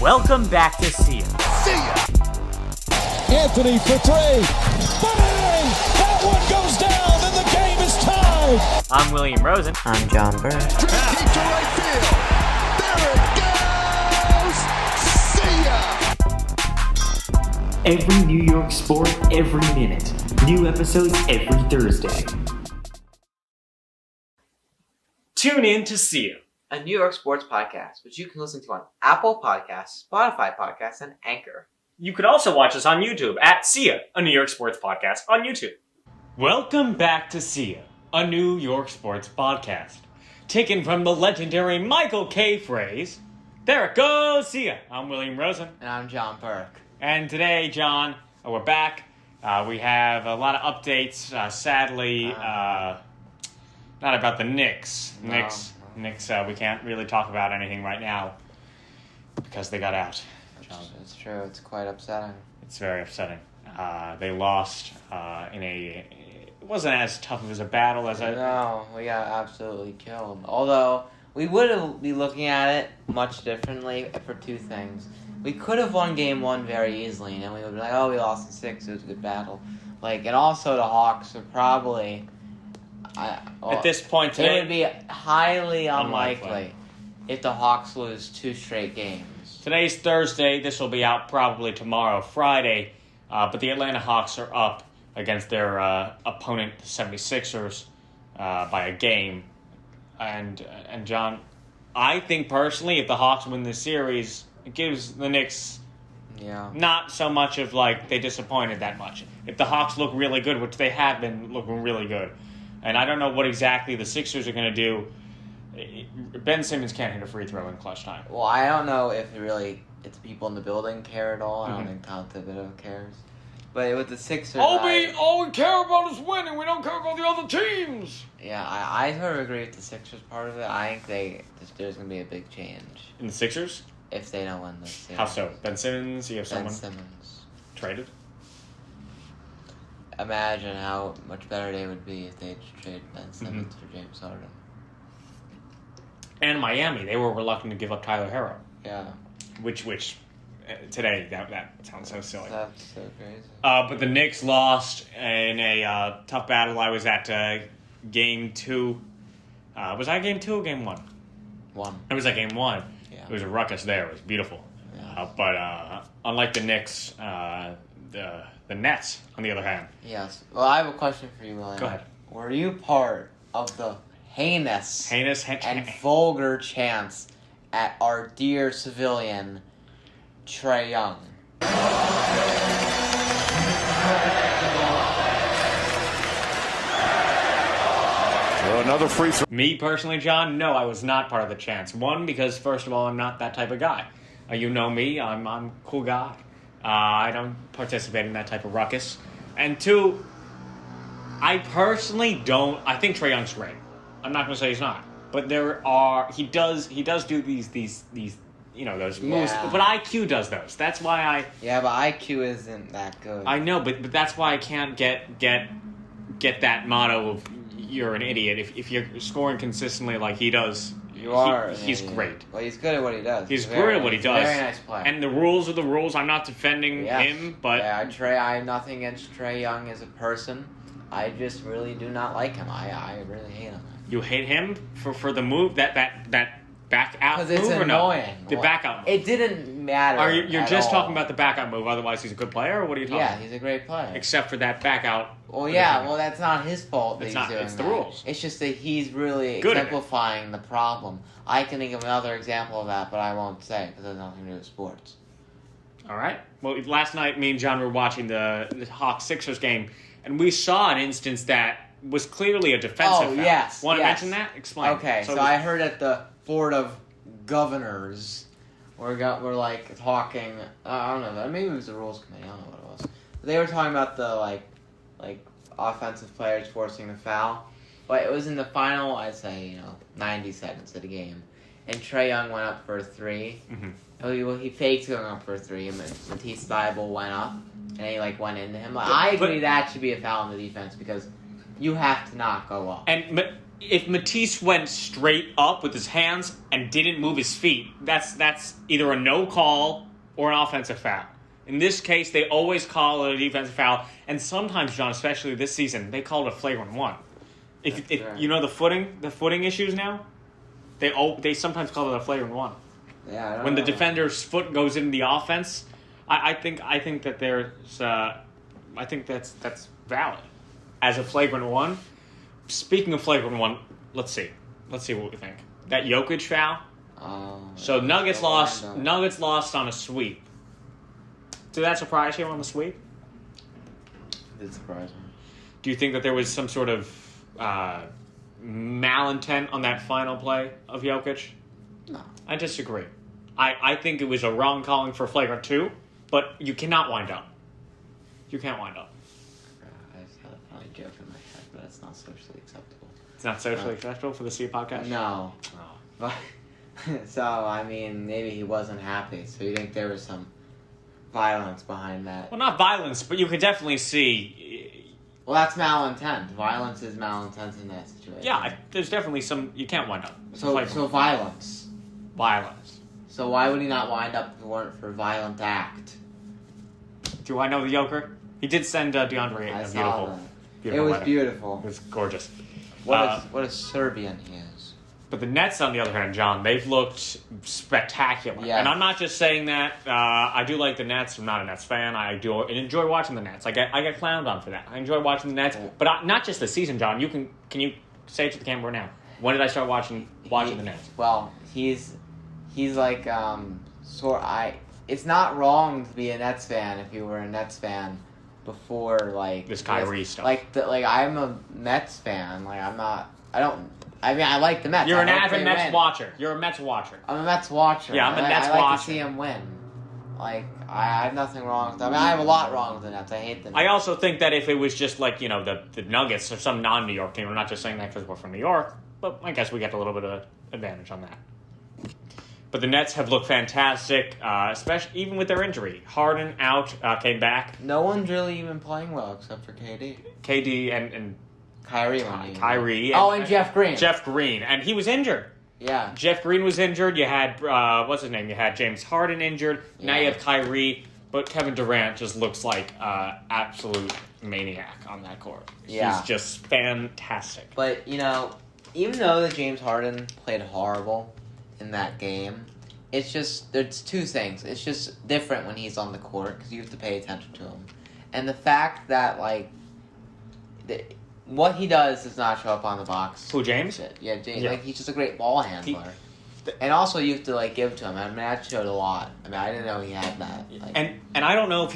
Welcome back to See Ya. See ya! Anthony for three. Bang! That one goes down and the game is tied. I'm William Rosen. I'm John Burr. Deep to right field. There it goes! See ya! Every New York sport, every minute. New episodes every Thursday. Tune in to See Ya. A New York sports podcast, which you can listen to on Apple Podcasts, Spotify Podcasts, and Anchor. You could also watch us on YouTube at See Ya, a New York sports podcast on YouTube. Welcome back to See Ya, a New York sports podcast. Taken from the legendary Michael K. phrase, there it goes, see ya. I'm William Rosen. And I'm John Burke. And today, John, we're back. We have a lot of updates, sadly, not about the Knicks. No. Knicks, we can't really talk about anything right now because they got out. It's true. It's quite upsetting. It's very upsetting. They lost it wasn't as tough of a battle as No, we got absolutely killed. Although, we would be looking at it much differently for two things. We could have won game one very easily, and then we would be like, oh, we lost in 6, it was a good battle. And also the Hawks are probably... at this point it today, would be highly unlikely if the Hawks lose 2 straight games. Today's Thursday. This will be out probably tomorrow, Friday. But the Atlanta Hawks are up against their opponent, the 76ers, by a game. And John, I think personally, if the Hawks win this series, it gives the Knicks not so much of they disappointed that much. If the Hawks look really good, which they have been looking really good, and I don't know what exactly the Sixers are going to do. Ben Simmons can't hit a free throw in clutch time. Well, I don't know if it's the people in the building care at all. I don't think Tom Thibodeau cares. But with the Sixers... All we care about is winning. We don't care about the other teams. Yeah, I sort of agree with the Sixers part of it. I think there's going to be a big change. In the Sixers? If they don't win this series. How so? Ben Simmons? You have Ben someone Simmons. traded? Imagine how much better they would be if they traded Ben Simmons for James Harden. And Miami, they were reluctant to give up Tyler Herro. Yeah. Which today, that sounds so silly. That's so crazy. But the Knicks lost in a tough battle. I was at Game 2. Was I Game 2 or Game 1? 1. It was at Game 1. Yeah. It was a ruckus there. It was beautiful. Yeah. But unlike the Knicks, the Nets, on the other hand. Yes. Well, I have a question for you, William. Go ahead. Were you part of the heinous and vulgar chants at our dear civilian Trae Young? Another free throw. Me personally, John, no, I was not part of the chants. One, because first of all, I'm not that type of guy. You know me, I'm a cool guy. I don't participate in that type of ruckus. And two, I personally don't. I think Trae Young's great. I'm not going to say he's not, but he does do these those moves. But IQ does those. That's why Yeah, but IQ isn't that good. I know, but that's why I can't get that motto of you're an idiot if you're scoring consistently like he does. He's great. Well, he's good at what he does. He's great at what he does. Very nice player. And the rules are the rules. I'm not defending him, but I have nothing against Trae Young as a person. I just really do not like him. I really hate him. You hate him for the move that back out move, it's or annoying. No? The back out move. It didn't matter. You're just talking about the back out move. Otherwise, he's a good player. Or what are you talking? Yeah, about? he's a great player. Except for that back out. Well, yeah. Well, that's not his fault. That It's he's not. doing It's the that. rules. It's just that he's really Good at it. exemplifying the problem. I can think of another example of that, but I won't say because it has nothing to do with sports. All right. Well, last night, me and John were watching the Hawks-Sixers game, and we saw an instance that was clearly a defensive foul. Yes. Want to yes. mention that? Explain. Okay, so I heard at the Board of Governors, we're talking. I don't know. Maybe it was the rules committee. I don't know what it was. But they were talking about the like offensive players forcing the foul. But it was in the final, I'd say 90 seconds of the game, and Trae Young went up for a 3. Mm-hmm. He faked going up for a 3, and Matisse Thybulle went up, and he went into him. I agree that should be a foul in the defense because you have to not go up. But if Matisse went straight up with his hands and didn't move his feet, that's either a no call or an offensive foul. In this case, they always call it a defensive foul, and sometimes, John, especially this season, they call it a flagrant one. If you know the footing issues now, they sometimes call it a flagrant one. Yeah, I don't when know. the defender's foot goes into the offense, I think that there's I think that's valid as a flagrant one. Speaking of flagrant one, let's see what we think. That Jokic foul. So Nuggets lost on a sweep. Did that surprise you on the sweep? It did surprise me. Do you think that there was some sort of malintent on that final play of Jokic? No. I disagree. I think it was a wrong calling for flagrant 2, but you cannot wind up. You can't wind up. I just had a funny joke in my head, but it's not socially acceptable. It's not socially acceptable for the C podcast? No. Oh. But, so, I mean, maybe he wasn't happy. So you think there was some violence behind that? Well, not violence, but you could definitely see... Well, that's malintent. Violence is malintent in that situation. Yeah, there's definitely some... You can't wind up. So violence. Violence. So why would he not wind up if it weren't for a violent act? Do I know the Joker? He did send DeAndre I a saw beautiful that. It was letter. beautiful. It was gorgeous. What a Serbian he is. But the Nets, on the other hand, John, they've looked spectacular. Yes. And I'm not just saying that. I do like the Nets. I'm not a Nets fan. I do enjoy watching the Nets. I get clowned on for that. I enjoy watching the Nets. But not just the season, John. Can you say it to the camera now? When did I start watching the Nets? Well, he's like it's not wrong to be a Nets fan if you were a Nets fan before like this Kyrie stuff. Like I'm a Mets fan. Like I like the Mets. You're an I hope avid they Mets win. watcher. You're a Mets watcher. I'm a Mets watcher. Yeah, I'm a Mets I like watcher. to see him win. Like I have nothing wrong with them. I have a lot wrong with the Nets. I hate the Nets. I also think that if it was just like, the Nuggets or some non-New York team, I'm not just saying that because we're from New York, but I guess we get a little bit of advantage on that. But the Nets have looked fantastic, especially even with their injury. Harden out, came back. No one's really even playing well except for KD. KD and Kyrie. and Jeff Green. Jeff Green, and he was injured. Yeah. Jeff Green was injured. You had what's his name? You had James Harden injured. Now you have Kyrie, but Kevin Durant just looks like absolute maniac on that court. Yeah. He's just fantastic. But even though that James Harden played horrible in that game, there's two things. It's just different when he's on the court because you have to pay attention to him, and the fact that what he does not show up on the box. Who, James? Yeah, James. Yeah. Like he's just a great ball handler. And also, you have to give to him. I mean, that showed a lot. I mean, I didn't know he had that. And I don't know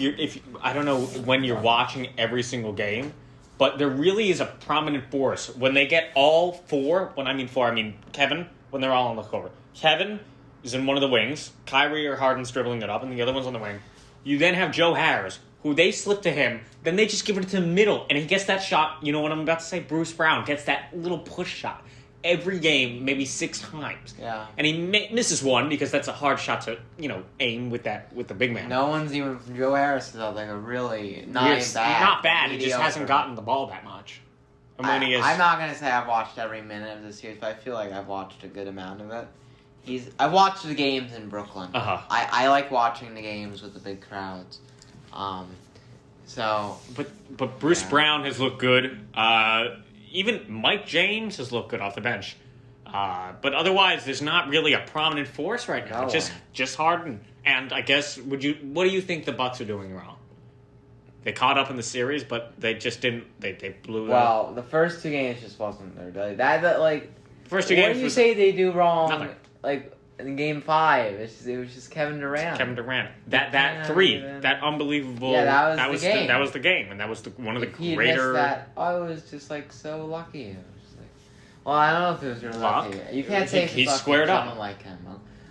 I don't know when you're watching every single game, but there really is a prominent force when they get all four. When I mean four, I mean Kevin. When they're all on the court, Kevin is in one of the wings. Kyrie or Harden's dribbling it up, and the other one's on the wing. You then have Joe Harris, who they slip to him. Then they just give it to the middle, and he gets that shot. You know what I'm about to say? Bruce Brown gets that little push shot every game, maybe 6 times. Yeah. And he misses one because that's a hard shot to aim with the big man. No one's even Joe Harris is like a really not bad. He just hasn't gotten the ball that much. I'm not gonna say I've watched every minute of this series, but I feel like I've watched a good amount of it. I've watched the games in Brooklyn. Uh-huh. I like watching the games with the big crowds. But Bruce Brown has looked good. Even Mike James has looked good off the bench. But otherwise, there's not really a prominent force right now. No Just Harden. And I guess what do you think the Bucks are doing wrong? They caught up in the series, but they just didn't. They blew it. Well, the first 2 games just wasn't their day. First 2 what games. do you say they do wrong? Nothing. Like in Game 5, it was just Kevin Durant. Kevin Durant. That 3, that unbelievable. Yeah, that was the game. That was the game, and that was one of the He greater. missed that. I was just so lucky. It was just well, I don't know if it was really lucky. You can't say He it's lucky squared for up. someone like him.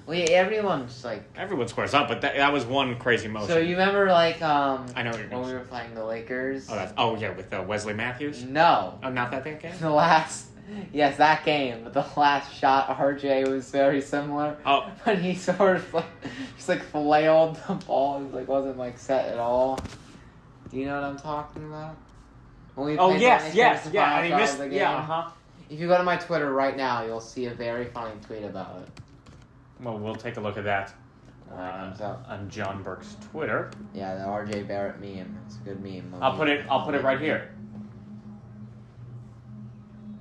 Well, yeah, everyone's Everyone squares up, but that was one crazy motion. So you remember I know what you're when gonna we were playing the Lakers? With Wesley Matthews. No, Not that game. the last. Yes, that game, but the last shot, RJ was very similar. Oh, But he sort of just flailed the ball. It wasn't set at all. Do you know what I'm talking about? When we played the Lakers yes. the Yeah, final and he shot missed. of the game? Yeah, If you go to my Twitter right now, you'll see a very funny tweet about it. Well, we'll take a look at that So, on John Burke's Twitter. yeah, the R.J. Barrett meme. It's a good meme. I'll put it right here.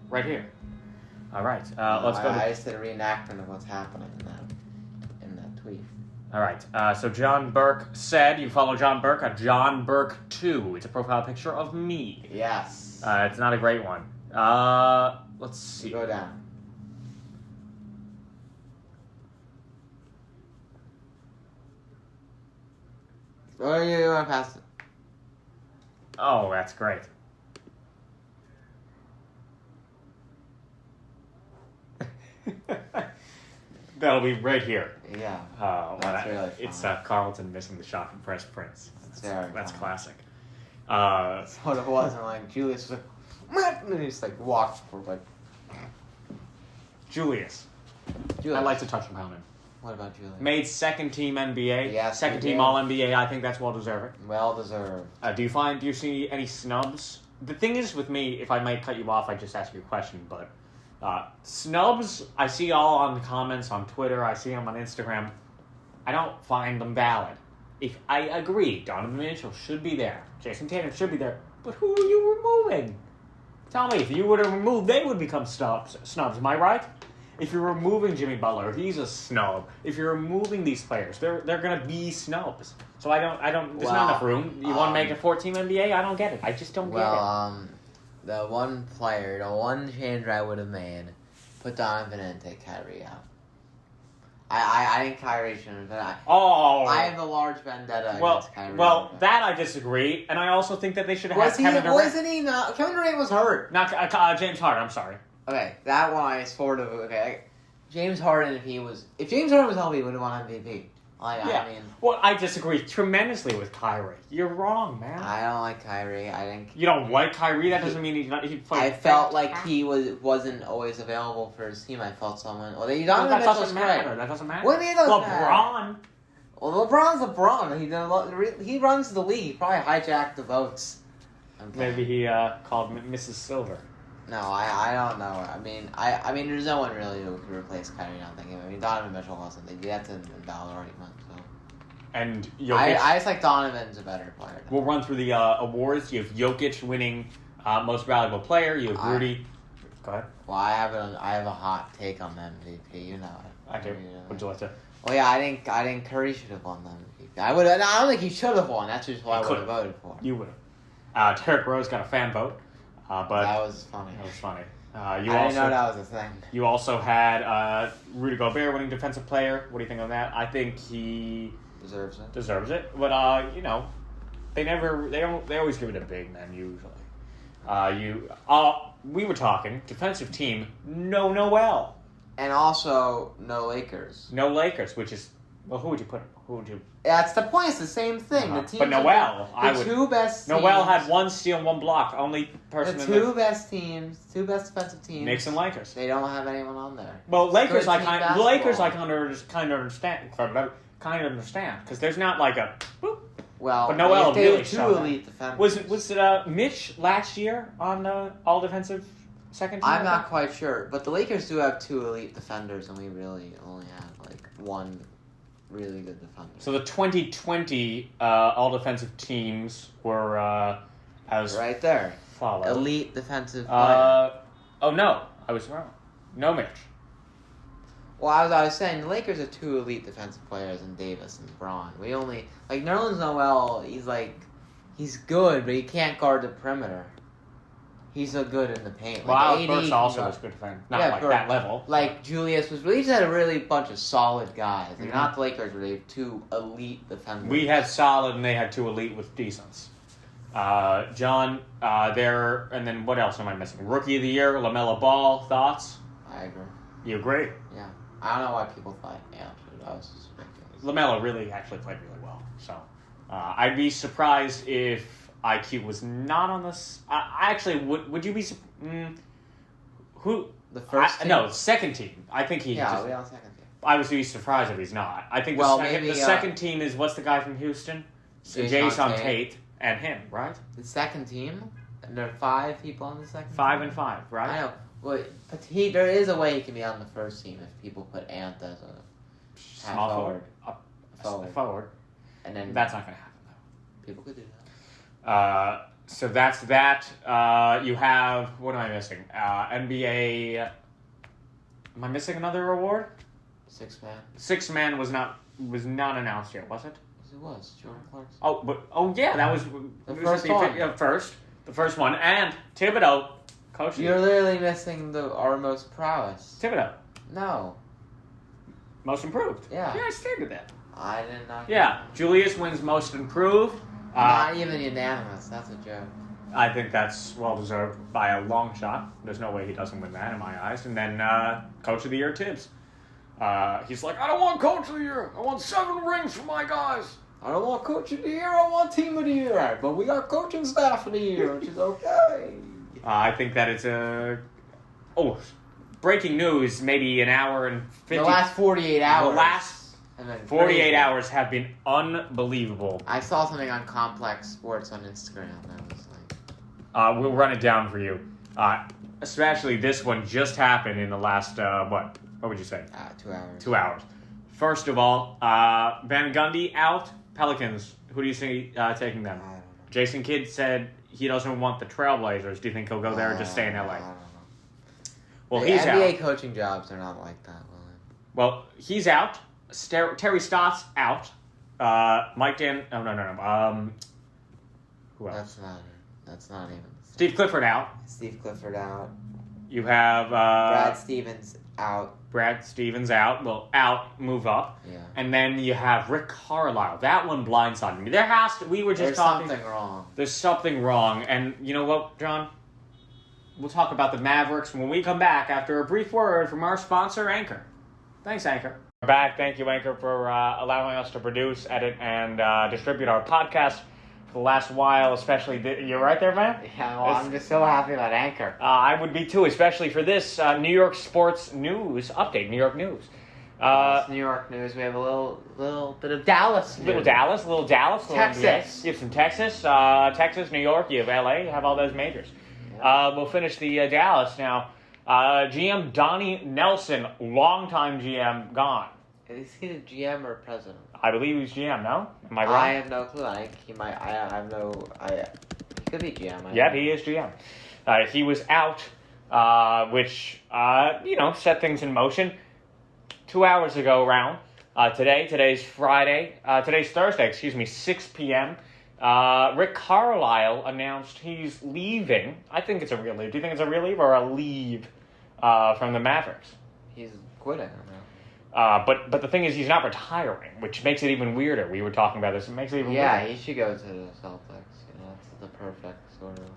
Right here. All right. Let's go. I just did a reenactment of what's happening in that tweet. All right. So John Burke said, you follow John Burke at John Burke Too. It's a profile picture of me. Yes. It's not a great one. Let's see. Go down. Oh, you want to pass it? Oh, that's great. That'll be right here. Yeah. That's really it's fun. Carlton missing the shot from Fresh Prince. That's fun. classic. That's what it was. And like Julius was like, and he just like walked for like. Julius. Julius. I'd like to touch upon him. What about Julius? Made second team NBA. Yes, second he team did. All NBA. I think that's well deserved. Well deserved. Do you see any snubs? The thing is with me, if I might cut you off, I just ask you a question, but snubs, I see all on the comments on Twitter, I see them on Instagram. I don't find them valid. If I agree, Donovan Mitchell should be there, Jason Tatum should be there, but who are you removing? Tell me, if you were to remove, they would become snubs. Am I right? If you're removing Jimmy Butler, he's a snub. If you're removing these players, they're gonna be snubs. So I don't. There's not enough room. You want to make a 4-team NBA? I don't get it. I just don't get it. The one change I would have made, put Donovan in and take Kyrie out. I think Kyrie shouldn't have been. I have a large vendetta against Kyrie. Well, that I disagree, and I also think that they should have had Kevin Durant. Wasn't he not? Kevin Durant was hurt. Not James Harden. I'm sorry. Okay, that one is sort of okay. James Harden, if James Harden was healthy, he would have won MVP. I mean, well, I disagree tremendously with Kyrie. You're wrong, man. I don't like Kyrie. I think you don't like Kyrie. That doesn't mean he played. I felt like he wasn't always available for his team. I felt someone. Well, that doesn't matter. That doesn't matter. What do you mean it doesn't LeBron. Matter? Well, LeBron's LeBron. He runs the league. He probably hijacked the votes. Maybe he called Mrs. Silver. No, I don't know. I mean, there's no one really who could replace Kyrie. I don't think. I mean, Donovan Mitchell wasn't. They had to invalid already won. So. And Jokic. I just like Donovan's a better player. We'll run through the awards. You have Jokic winning most valuable player. You have Rudy. Go ahead. Well, I have a hot take on the MVP. You know it. I do. Would you like to? Well, yeah, I think Curry should have won the MVP. I don't think he should have won. That's just what I would have voted for. You would have. Derrick Rose got a fan vote. But that was funny. That was funny. I didn't know that was a thing. You also had Rudy Gobert winning Defensive Player. What do you think on that? I think he deserves it. But they always give it a big man usually. We were talking defensive team. No Noel. And also no Lakers. No Lakers, which is who would you put? Who would you? That's the point. It's the same thing. The teams but Noel, two best teams. Noel had 1 steal, 1 block. Only person. The two best defensive teams. Knicks and Lakers. They don't have anyone on there. Well, Lakers, I kind of understand because there's not like a. Whoop. Well, but Noel they really have two showed elite defenders. Was it Mitch last year on the all defensive second team? I'm not quite sure, but the Lakers do have 2 elite defenders, and we really only have like 1 really good defender. So the 2020 all defensive teams were as right there. Follow elite defensive player. Oh no, I was wrong. No Mitch. Well, I was saying the Lakers have 2 elite defensive players in Davis and Braun. We only Nerlens Noel. He's good, but he can't guard the perimeter. He's so good in the paint. Well, Burks also was good defender. Not that level. Like Julius was. We just had a really bunch of solid guys. Mm-hmm. Not the Lakers, where they have 2 elite defenders. We had solid, and they had 2 elite with decents. John, there, and then what else am I missing? Rookie of the Year, LaMelo Ball. Thoughts? I agree. You agree? Yeah. I don't know why people thought. Yeah, that was just ridiculous. LaMelo really actually played really well. So, I'd be surprised if IQ was not on this. I actually would you be who the first team? No, second team. I think he. Yeah, we on second team. I would be surprised if he's not. I think the second team is what's the guy from Houston? Jason Tate and him, right? The second team. And there are 5 people on the second. 5 team? and 5, right? I know. But there is a way he can be on the first team if people put Ant as a Small forward. Forward. And then That's not going to happen, though. people could do that. So that's that. You have... What am I missing? NBA... Am I missing another award? Six man. Six man was not announced yet, was it? It was Jordan Clarkson. Yeah, that was the first one, and Thibodeau, coach. You're literally missing our most prowess. Thibodeau, No, most improved. Yeah. I stated that. I did not. Yeah, Julius wins most improved. Not even unanimous. That's a joke. I think that's well deserved by a long shot. There's no way he doesn't win that in my eyes. And then coach of the year, Tibbs. He's like, I don't want coach of the year. I want 7 rings for my guys. I don't want coach of the year. I want team of the year. But we got coaching staff of the year, which is okay. I think that it's a... Oh, breaking news, maybe an hour and 50... The last 48 hours. The last 48 hours have been unbelievable. I saw something on Complex Sports on Instagram that was like... We'll run it down for you. Especially this one just happened in the last, what would you say? 2 hours. 2 hours. First of all, Van Gundy out. Pelicans, who do you see taking them? I don't know. Jason Kidd said he doesn't want the Trailblazers. Do you think he'll go there or just stay in LA? I don't know. Well, the he's NBA out. coaching jobs are not like that, William. Well, he's out. Terry Stotts out. Mike Dan... Oh, no. Who else? That's not even... Steve Clifford out. Steve Clifford out. You have... Brad Stevens out. Brad Stevens out. Well, out, move up. Yeah. And then you have Rick Carlisle. That one blindsided me. We were just There's talking... something wrong. There's something wrong. And you know what, John? We'll talk about the Mavericks when we come back after a brief word from our sponsor, Anchor. Thanks, Anchor. We're back. Thank you, Anchor, for allowing us to produce, edit, and distribute our podcast for the last while, especially... You're right there, man? Yeah, well, I'm just so happy about Anchor. I would be too, especially for this New York sports news update, New York news. It's New York news. We have a little bit of Dallas news. Little Dallas. Texas. You have some Texas, New York, you have LA, you have all those majors. Yeah. We'll finish the Dallas now. GM Donnie Nelson, longtime GM, gone. Is he the GM or president? I believe he's GM, no? Am I wrong? I have no clue. He could be GM. He is GM. He was out, which, set things in motion. 2 hours ago around, today's Thursday, 6 p.m., Rick Carlisle announced he's leaving. I think it's a real leave. Do you think it's a real leave or a leave from the Mavericks? He's quitting. But the thing is, he's not retiring, which makes it even weirder. We were talking about this. It makes it even weirder. Yeah, he should go to the Celtics. It's the perfect sort of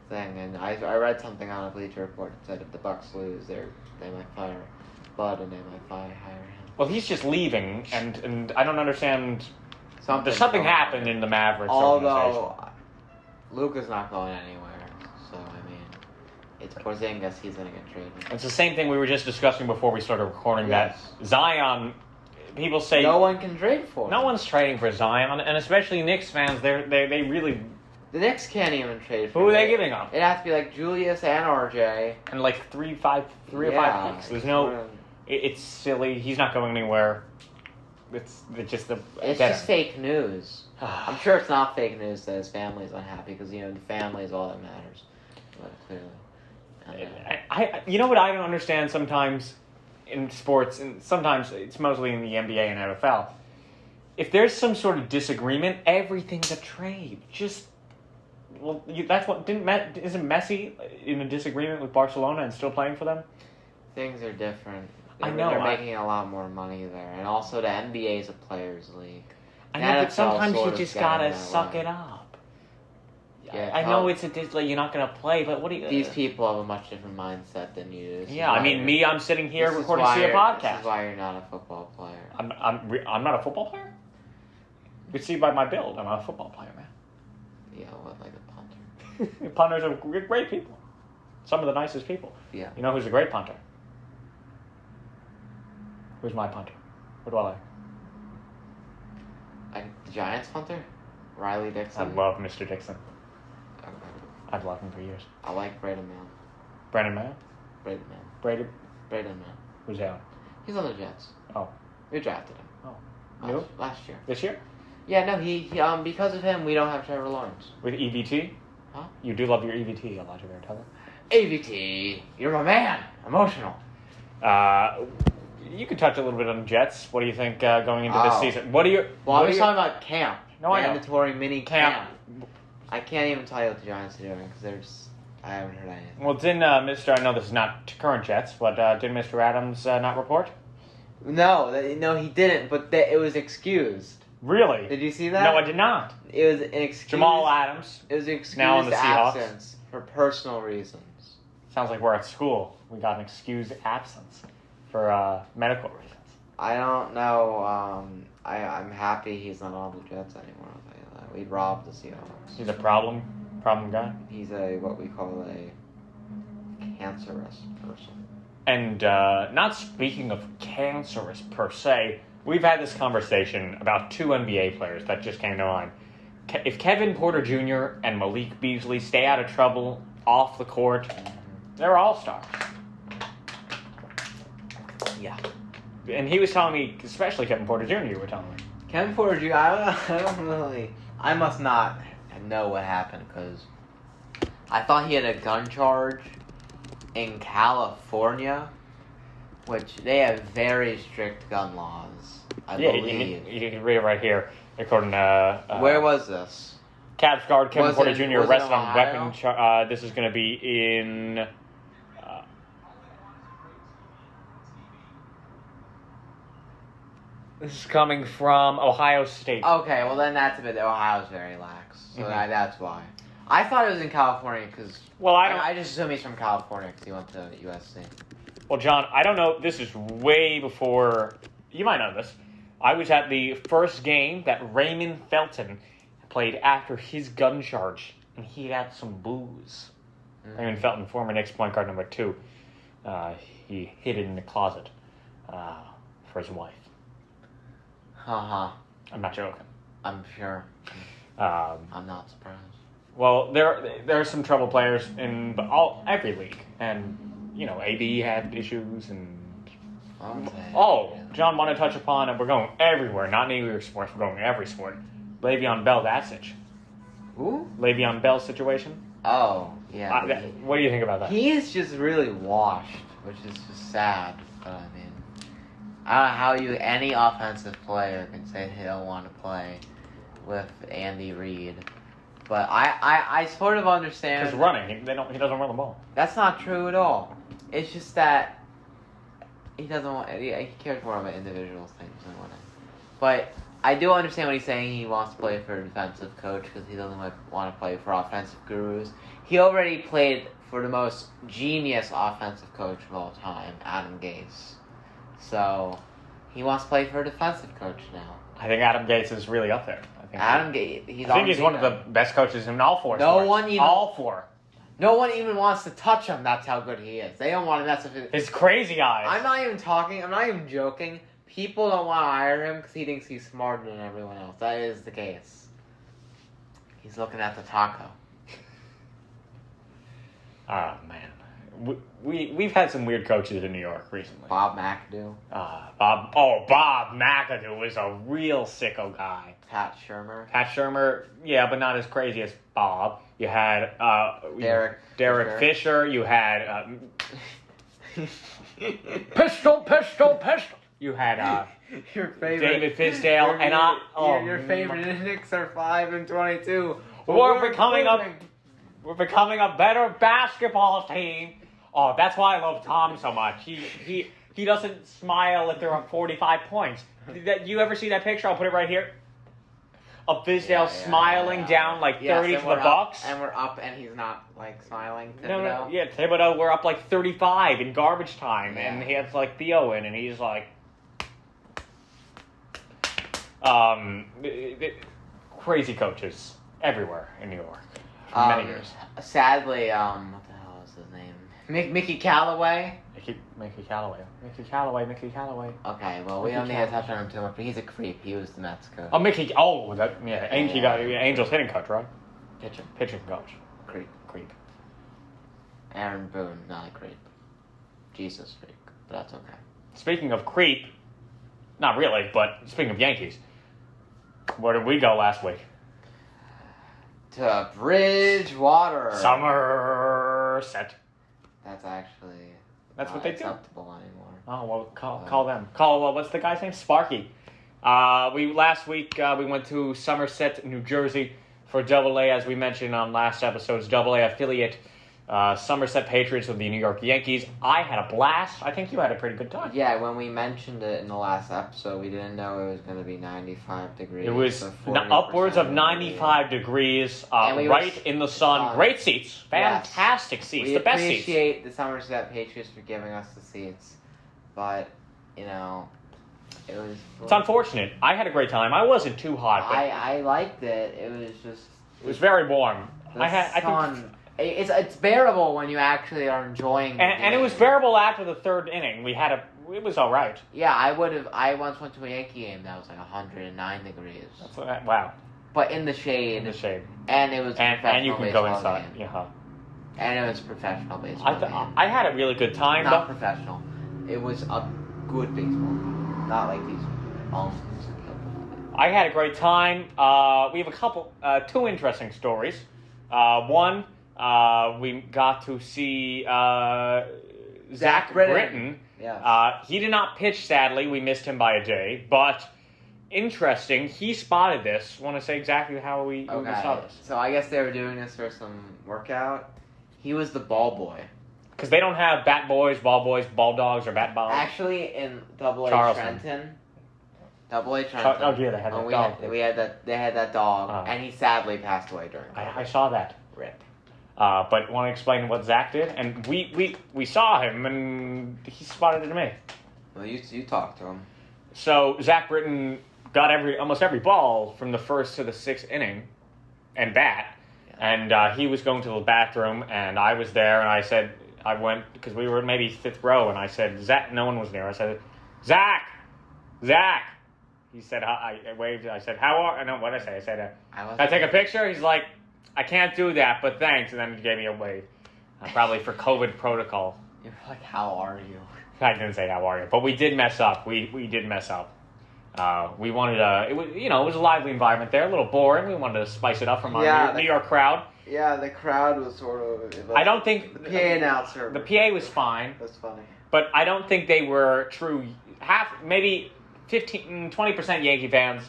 thing. And I read something on a Bleacher Report that said if the Bucks lose, they might fire Bud and they might hire him. Well, he's just leaving, and I don't understand. There's something happened in the Mavericks organization. Although Luka's not going anywhere, so I mean, it's Porzingis. He's gonna get traded. It's the same thing we were just discussing before we started recording. Yes. That Zion, people say no one can trade for him. No one's trading for Zion, and especially Knicks fans. They really. The Knicks can't even trade for Who him. are they giving up? It has to be like Julius and RJ. And like three or five picks. There's no. It's silly. He's not going anywhere. It's just the. It's just fake news. I'm sure it's not fake news that his family's unhappy because the family is all that matters. But clearly, you know what I don't understand sometimes in sports, and sometimes it's mostly in the NBA and NFL. If there's some sort of disagreement, everything's a trade. That's what isn't Messi in a disagreement with Barcelona and still playing for them? Things are different. I know. They're making a lot more money there. And also the NBA is a players' league. I know, but sometimes you just gotta suck it up. Yeah, I know it's you're not gonna play, but what do you... These people have a much different mindset than you do. Yeah, I mean, I'm sitting here recording a podcast. This is why you're not a football player. I'm not a football player? You can see by my build, I'm not a football player, man. Yeah, like a punter. Punters are great people. Some of the nicest people. Yeah. You know who's a great punter? Who's my punter? What do I like? The Giants punter? Riley Dixon? I love Mr. Dixon. Okay. I've loved him for years. I like Brandon Mann. Brandon Mann? Braden Man. Who's that? He's on the Jets. Oh. We drafted him. Oh. New? Last year. This year? Yeah, no, he because of him, we don't have Trevor Lawrence. With EVT? Huh? You do love your EVT, Elijah Vera. AVT, you're my man. Emotional. You could touch a little bit on the Jets. What do you think going into this season? What do you? Well, I was talking about camp. No, I know. Mandatory mini camp. I can't even tell you what the Giants are doing because I haven't heard anything. Well, didn't Mr. I know this is not current Jets, but did Mr. Adams not report? No, he didn't. But it was excused. Really? Did you see that? No, I did not. It was an excuse. Jamal Adams. It was an excused now on the Seahawks. absence for personal reasons. Sounds like we're at school. We got an excused absence for medical reasons. I don't know. I'm happy he's not on the Jets anymore. I'll tell you that. We robbed the Seahawks. He's a problem guy. He's what we call a cancerous person. And not speaking of cancerous per se, we've had this conversation about two NBA players that just came to mind. If Kevin Porter Jr. and Malik Beasley stay out of trouble off the court, they're all-stars. Yeah. And he was telling me, especially Kevin Porter Jr., you were telling me. Kevin Porter Jr., I don't really... I must not know what happened because I thought he had a gun charge in California, which they have very strict gun laws, I believe. You can read it right here. According to... Where was this? Cavs guard Kevin Porter Jr. was it arrested on Ohio? weapon this is going to be in... this is coming from Ohio State. Okay, well then that's a bit... Ohio's very lax, so that's why. I thought it was in California because... Well, I just assume he's from California because he went to USC. Well, John, I don't know. This is way before... You might know this. I was at the first game that Raymond Felton played after his gun charge, and he had some booze. Raymond Felton, former Knicks point guard number 2. He hid it in the closet for his wife. Uh-huh. I'm not joking. I'm sure. I'm not surprised. Well, there are some trouble players in every league, and AB had issues, and John want to touch upon, and we're going everywhere, not New York sports, we're going every sport. Le'Veon Bell, that's it. Who? Le'Veon Bell situation. Oh, yeah. What do you think about that? He is just really washed, which is just sad. But I mean, I don't know how any offensive player can say they don't want to play with Andy Reid. But I sort of understand. Because running, he doesn't run the ball. That's not true at all. It's just that he doesn't want. He cares more about individual things than winning. But I do understand what he's saying. He wants to play for a defensive coach because he doesn't want to play for offensive gurus. He already played for the most genius offensive coach of all time, Adam Gase. So he wants to play for a defensive coach now. I think Adam Gase is really up there. Adam Gase, he's one of the best coaches in all four. All four. No one even wants to touch him. That's how good he is. They don't want to mess with his crazy eyes. I'm not even joking. People don't want to hire him because he thinks he's smarter than everyone else. That is the case. He's looking at the taco. Oh, man. We've had some weird coaches in New York recently. Bob McAdoo. Bob McAdoo was a real sicko guy. Pat Shurmur, yeah, but not as crazy as Bob. You had Derek Fisher. You had pistol. You had your favorite David Fizdale your favorite Knicks are 5-22. We're becoming a better basketball team. Oh, that's why I love Tom so much. He doesn't smile if they're up 45 points. You ever see that picture? I'll put it right here. Of Fizdale smiling down like 30 for the Bucks. And we're up and he's not like smiling. No, yeah, Thibodeau, we're up like 35 in garbage time. And he has like Theo in and he's like... crazy coaches everywhere in New York for many years. Sadly, what the hell is his name? Mickey Callaway. Mickey Callaway. Okay, well, we don't need to touch on him too much, but he's a creep. He was the Mets coach. Oh, Mickey. Oh, that yeah. He got Angels hitting coach, right? Pitching coach. creep. Creep. Aaron Boone, not a creep. Jesus freak, but that's okay. Speaking of creep, not really, but speaking of Yankees, where did we go last week? To Bridgewater. Somerset. That's actually That's not what they do. acceptable anymore. Oh, well, call them. Call, what's the guy's name? Sparky. Last week we went to Somerset, New Jersey for AA, as we mentioned on last episode's AA affiliate. Somerset Patriots with the New York Yankees. I had a blast. I think you had a pretty good time. Yeah, when we mentioned it in the last episode, we didn't know it was going to be 95 degrees. It was so 40% upwards of humidity. 95 degrees, And we right was- in the sun. Great seats. Fantastic seats. We The best seats. appreciate the Somerset Patriots for giving us the seats, but, it was... It's unfortunate. I had a great time. I wasn't too hot, but I liked it. It was just... it was very warm. The I sun... think, It's bearable when you actually are enjoying the and it game. was bearable after the third inning. It was all right. Yeah, I once went to a Yankee game that was like 109 degrees. Wow. But in the shade. In the shade. And it was a And you can professional go baseball inside. game. Yeah. And it was professional baseball game. I had a really good time. Not professional. It was a good baseball game. Not like these bums. I had a great time. We have two interesting stories. One, we got to see Zach Britton. Yes. He did not pitch, sadly. We missed him by a day. But interesting, he spotted this. Want to say exactly how we saw this? So I guess they were doing this for some workout. He was the ball boy. Because they don't have bat boys, ball dogs, or bat balls. Actually, in AA Charleston. Trenton. AA Trenton. Oh, yeah, they had that dog. They had that dog, Oh. and he sadly passed away during COVID. I saw that. Rip. But want to explain what Zach did? And we saw him, and he spotted it to me. Well, you talked to him. So Zach Britton got almost every ball from the first to the sixth inning, and bat. And he was going to the bathroom, and I was there, and I went, because we were maybe fifth row, and I said, Zach, no one was there. I said, Zach. He said, I waved, I said, how are, no, what did I say? I said, can I take a picture? He's like, I can't do that, but thanks. And then he gave me a wave, probably for COVID protocol. You were like, how are you? I didn't say how are you, but we did mess up. We did mess up. We wanted it was a lively environment there, a little boring. We wanted to spice it up from our New York crowd. Yeah, the crowd was sort of... I don't think... The PA announcer... The PA was fine. That's funny. But I don't think they were true... Maybe 20% Yankee fans.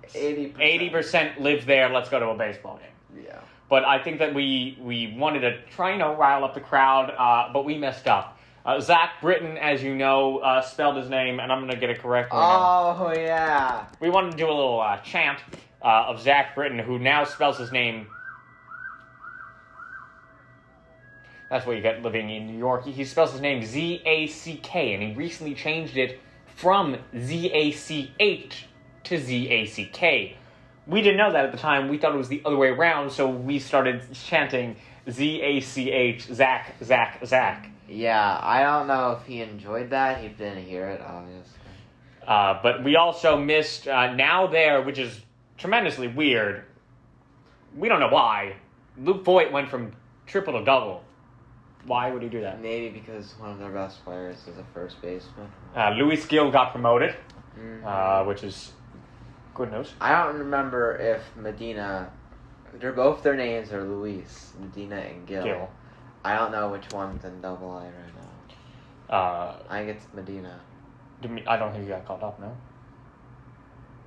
80%. 80% live there, let's go to a baseball game. Yeah. But I think that we wanted to try, rile up the crowd, but we messed up. Zach Britton, as you know, spelled his name, and I'm going to get it correctly now. Oh, yeah. We wanted to do a little chant of Zach Britton, who now spells his name... That's what you get living in New York. He spells his name Z-A-C-K, and he recently changed it from Z-A-C-H to Z-A-C-K. We didn't know that at the time. We thought it was the other way around, so we started chanting Z-A-C-H, Zach, Zach, Zach. Yeah, I don't know if he enjoyed that. He didn't hear it, obviously. But we also missed Now There, which is tremendously weird. We don't know why. Luke Voigt went from triple to double. Why would he do that? Maybe because one of their best players is a first baseman. Luis Gil got promoted, which is good news. I don't remember if Medina... Both their names are Luis, Medina and Gil. I don't know which one's in double A right now. I think it's Medina. I don't think he got called up, no?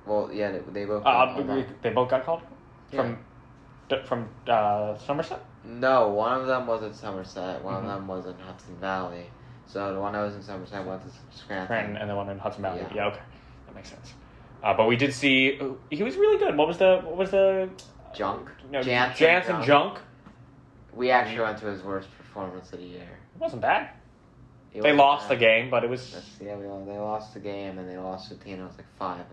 Well, yeah, they both got called up. They both got called? Yeah. From Somerset? No, one of them was at Somerset, one of them was in Hudson Valley. So the one that was in Somerset went to Scranton. And the one in Hudson Valley. Yeah. Yeah, okay. That makes sense. But we did see... He was really good. What was the... Junk? No, Jansen Junk. We actually went to his worst performance of the year. It wasn't bad. It They wasn't lost bad. the game, but it was... Yeah, they lost the game, and they lost to a team that was like 5-29.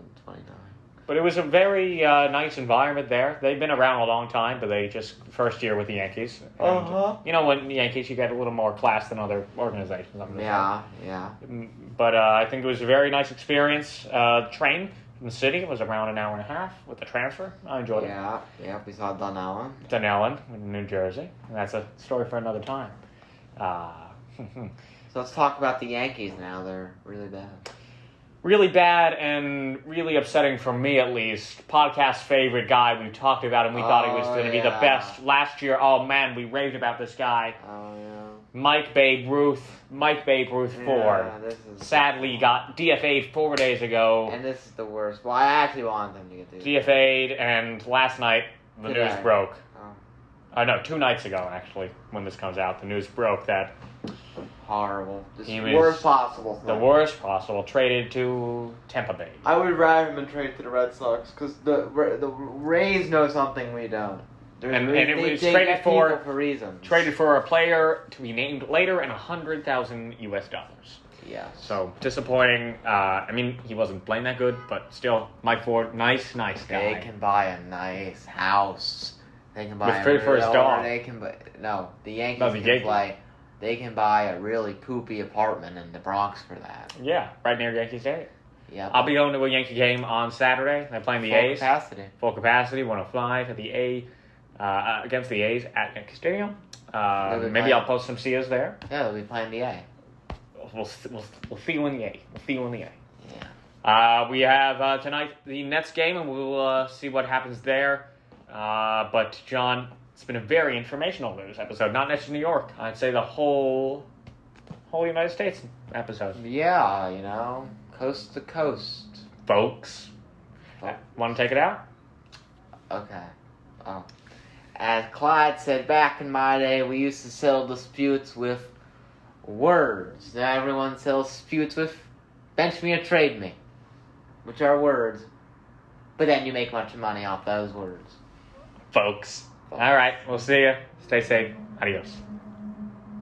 But it was a very nice environment there. They've been around a long time, but they just first year with the Yankees. And, You know, when the Yankees, you get a little more class than other organizations. I'm gonna Yeah. say. But I think it was a very nice experience. Train from the city. It was around an hour and a half with the transfer. I enjoyed it. Yeah, we saw Dunellen. Dunellen in New Jersey. And that's a story for another time. So So let's talk about the Yankees now. They're really bad. Really bad and really upsetting for me, at least. Podcast favorite guy we talked about him. We thought he was going to be the best last year. Oh man, we raved about this guy. Oh yeah. Mike Babe Ruth 4. Sadly, got DFA'd 4 days ago. And this is the worst. Well, I actually wanted them to get DFA'd, and last night the news broke. Oh. No, 2 nights ago, actually, when this comes out, the news broke that horrible. he The was worst possible thing. The worst possible. Traded to Tampa Bay. I would rather him been traded to the Red Sox because the Rays know something we don't. And it was traded for reasons. Traded for a player to be named later and $100,000 US. Yes. So disappointing. I mean, he wasn't playing that good, but still, Mike Ford, nice guy. They can buy a nice house. They can buy with trade for his dog. They can buy, the Yankees can play. They can buy a really poopy apartment in the Bronx for that. Yeah, right near Yankee Stadium. Yep. I'll be going to a Yankee game on Saturday. They're playing the A's. Full capacity, 105 at the against the A's at Yankee Stadium. Maybe I'll post some Cias there. Yeah, they'll be playing the A. We'll feel in the A. We'll feel in the A. Yeah. We have tonight the Nets game, and we'll see what happens there. But John, it's been a very informational news episode. Not just New York. I'd say the whole United States episode. Yeah, coast to coast, folks. Want to take it out? Okay. Oh. As Clyde said back in my day, we used to settle disputes with words. Now everyone settles disputes with bench me or trade me, which are words. But then you make much money off those words. Folks. All right, we'll see you. Stay safe. Adios.